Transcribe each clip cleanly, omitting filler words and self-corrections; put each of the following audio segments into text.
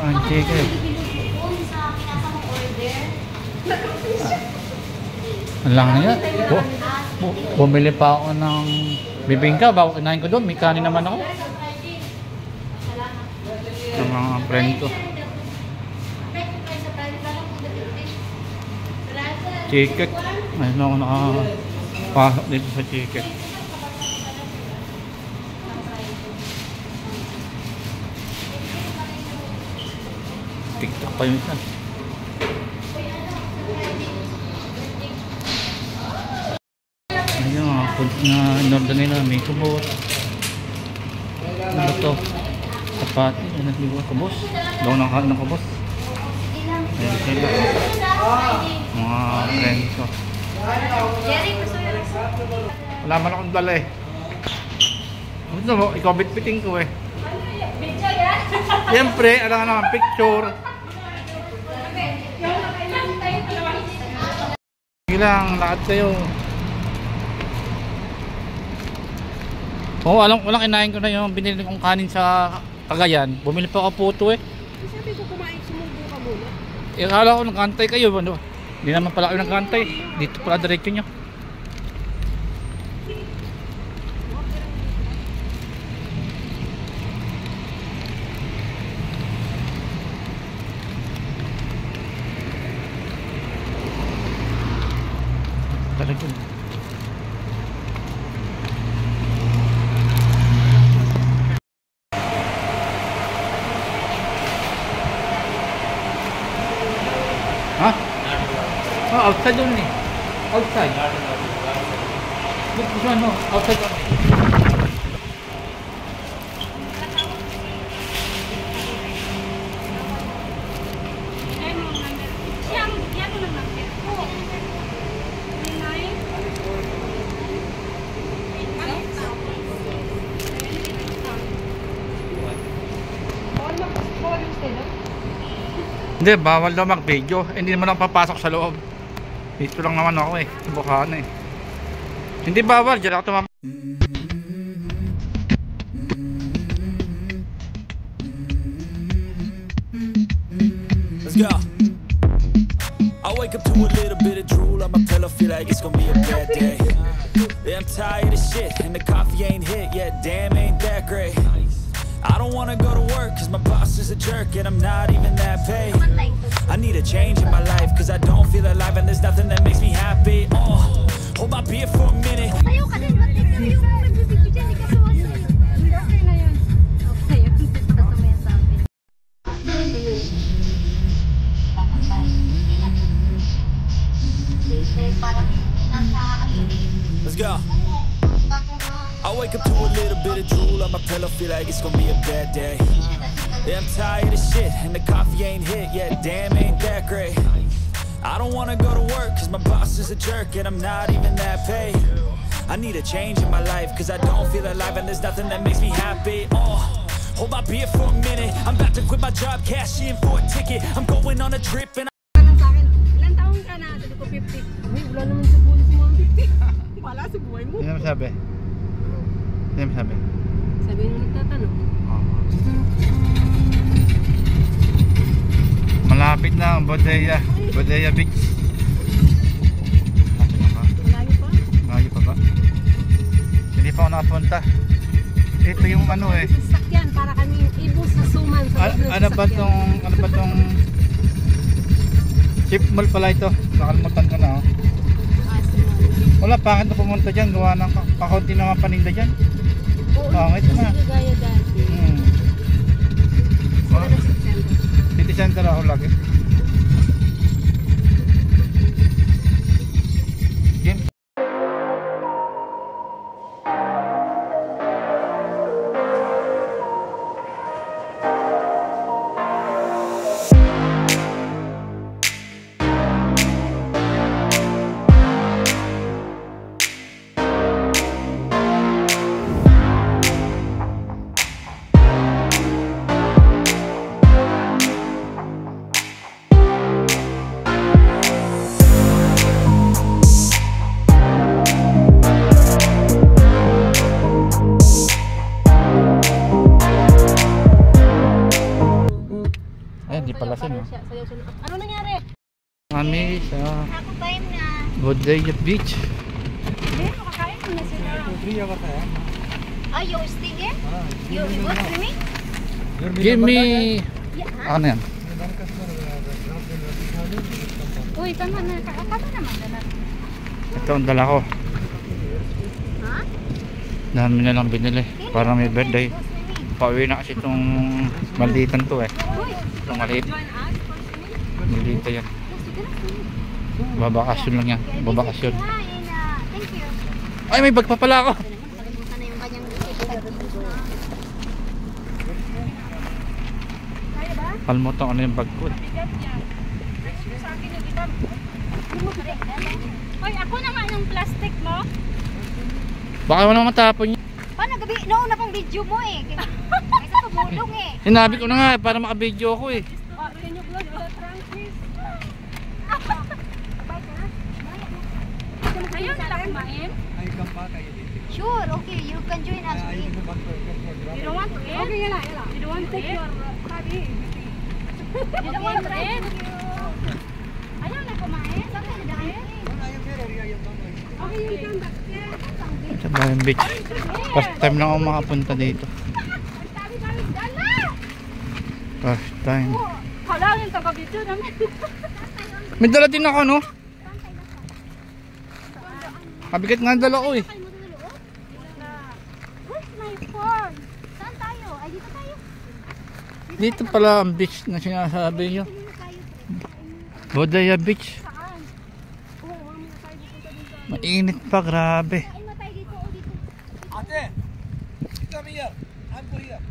Ang chicken. Ang lang niya. Bumili pa ako ng bibingka. Bago kinain ko doon, may kanin naman ako. Ng mga friend ko. Chicken. Ayun ako nakapasok dito sa chicken. TikTok pa yun isa. Ayun mga food na inorder nila. May kubos. Ano to? Kapati. Ano nagbibuha kubos? Daw nakakain ng kubos. Ayun sila. Mga friend ko. Wala man akong dala eh. Gusto mo? Ikaw bitbiting ko eh. Siyempre, alam ka naman, picture. Sige lang, lakad kayo. Oo, walang kinain ko na yung binili kong kanin sa Cagayan. Bumili pa ako puto eh. Sabi ko kumain, sumubo ka muna. Akala ko nagkantay kayo. Ano? Hindi naman pala kayo nagkantay. Dito pala diretso nyo. Talagang ha? Oh, outside only. Outside. This one, no. Outside only. Hindi, bawal daw mag-video. Hindi naman ako papasok sa loob. Dito lang naman ako eh. Bukhaan eh. Hindi bawal. Diyan ako tumama. Let's go. I wake up to a little bit of drool on my pillow. Feel like it's gonna be a bad day. Yeah, I'm tired of shit and the coffee ain't hit yet. Damn, ain't that great. I don't wanna go to work cause my boss is a jerk and I'm not even that paid. I need a change in my life cause I don't feel alive and there's nothing that makes me happy. Hold my beer for a minute. Let's go. I wake up to a little bit of drool on my pillow, feel like it's gonna be a bad day. Yeah, I'm tired of shit and the coffee ain't hit yet. Damn, ain't that great. I don't wanna go to work cause my boss is a jerk and I'm not even that paid. I need a change in my life cause I don't feel alive and there's nothing that makes me happy. Hold my beer for a minute. I'm about to quit my job, cash in for a ticket. I'm going on a trip and Ilan taong ka na? Sabi ko 50. Uy, wala naman sa buhay mo. Wala sa buhay mo. Hindi naman sabi. Hindi naman sabi. Sabi nung nagtatanong. Malapit na ang Bodega. Bodega Beach. Malayo pa? Malayo pa ba? Hindi pa ako nakapunta. Ito yung ano eh. Sasakyan para kami ibus sa suman. Ano ba tong Chip Mall pala ito. Nakalimutan ko na oh. Wala, pangit na pumunta dyan. Gawa ng kakaunti naman paninda dyan. Pangit na. Gaya dati. City Center ako lagi. Daya Beach. Hindi, makakain mo na sila. Ah, you stay here? You work for me? Give me... Yeah. Ano yan? Uy, tama na. Tama naman. Dala. Ito ang dala ko. Ha? Dami na lang binili. Para may birthday. Pauwi na kasi itong malditan to eh. Itong maliit. Maldita yan. Babakasyon lang yan. Babakasyon. Thank you. Ay, may bag pa pala ako. Nakalimutan na yung kanyang kaya ba? Kalmutan ano yung bag ko. Hoy, ako naman yung plastic mo. Baka mo naman matapon yun. Paano gabi? Noong na pang video mo eh. May sa tumulong eh. Sinabi ko na nga eh, para makabideo ako eh. Can you vlog the prank please? Ayaw nila kumain? Sure, okay. You can join us. You don't want to eat? Okay, yala. You don't want to eat? You don't want to eat? Ayaw na kumain? Bakit na eat? Okay, you can back there. Sa Bayan Beach. First time lang ako makapunta dito. First time. Halangin ka kabito namin. May dala din ako no? Kabigat nga ang dala ko eh. Where's my phone? Saan tayo? Ay, dito tayo. Dito pala ang beach na sinasabi nyo. Bodaya Beach. Saan? Oo, mami na tayo dito dito. Mainit pa, grabe. Kain na tayo dito o dito. Ate, come here. I'm go here.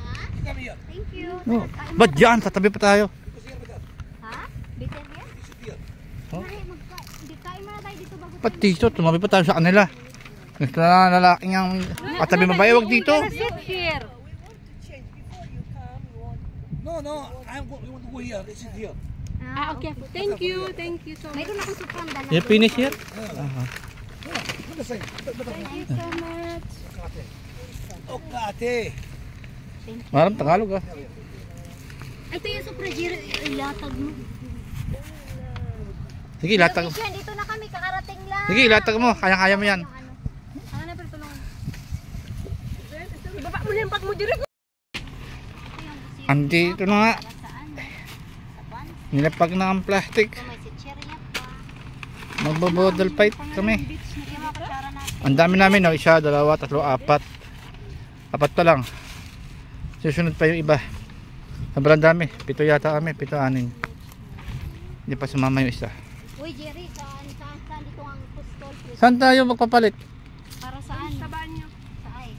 Ha? Come here. Thank you. Oh, ba't dyan? Tatabi pa tayo. Because here, madam. Ha? Bitter yan? Sit here. Oh. Kain muna tayo dito bago Ba't dito? Tumabi pa tayo sa kanila. Gusto na lalaking ang katabi mabayo. Huwag dito. sit here. No. We want to go here. Sit here. Ah, okay. Thank you so much. Mayroon akong sobrang dala. You finish here? Understand? Thank you so much. Okay, ate. Maram Tagalog ah. Ito yung super giro. Ilatag mo. Sige, latag mo. Dito na kami. Kakarating lang. Sige, latag mo. Kaya-kaya mo yan. Ano na pero tulungan. Ibaba mo na yung bag mo dito. Andito na nga. Nilapag na ang plastic. May sitcherya pa. Magbobodle fight kami. Ang dami namin no. Isa, dalawa, tatlo, apat. Apat pa lang. Susunod pa yung iba. Sobrang dami. 7 yata kami. 7, 6. Hindi pa sumama yung isa. Uy Jerry, saan dito ang pistol? Saan tayo magpapalit? Para saan? Sa banyo. Saan?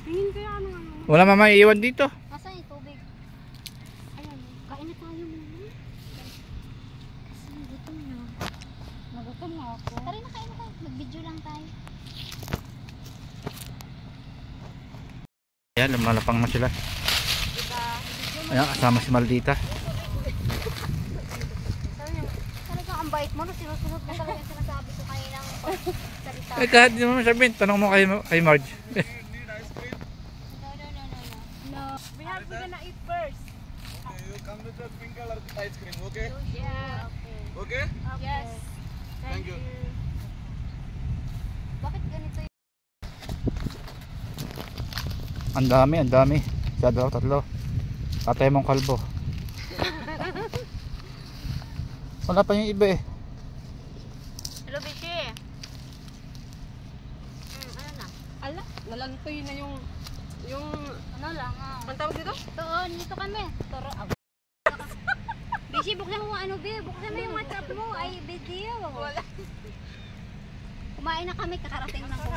Tingin ko yung ano. Wala mama iiwan dito. Nasaan yung tubig? Ayan, kain na tayo muna. Kasi gutom na. Nagutom na ako. Tara na, kain na tayo. Mag-video lang tayo. Ayan, lumalapang na sila. Ayan, kasama si Maldita. Talaga ang bait mo. Sinusunod mo talaga yung sinasabi ko kayo ng salita. Eh kahit di mo sabihin, tanong mo kay Marge. No. We have to gonna eat first. Okay, you come with the pink color ice cream, okay? Yeah. Okay? Yes. Thank you. Bakit ganito yung... Ang dami. Isa, dalawa, tatlo. Tatay mong kalbo. Wala pa yung iba eh. Hello, Bishi. Ano na? Ala, nalantoy na yung Ano lang ah. ang tawag dito? Doon, dito kami. Toro. Bishi, buksan mo ano, Bi? Buksan mo yung WhatsApp mo. Ay, video. Wala. Kumain na kami, kakarating na po.